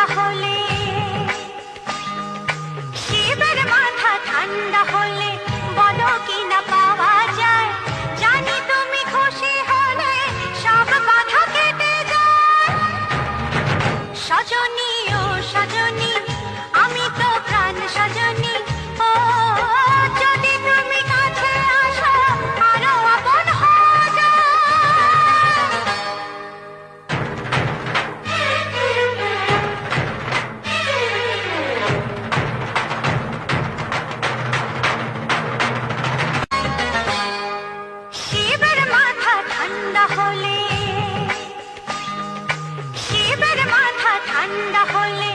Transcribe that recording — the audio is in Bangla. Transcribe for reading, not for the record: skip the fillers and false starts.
ঠান্ডা হলে, শিবের মাথা ঠান্ডা হলে বলো কি না পাওয়া যায়। জানি তুমি খুশি হলে সব বাধা কেটে যায়। সজনী ও সজনী, আমি তো প্রাণ সজনী। ও যদি তুমি কাছে আসো আরো আপন হয়ে যায়। শিবের মাথা ঠান্ডা হলে, শিবের মাথা ঠান্ডা হলে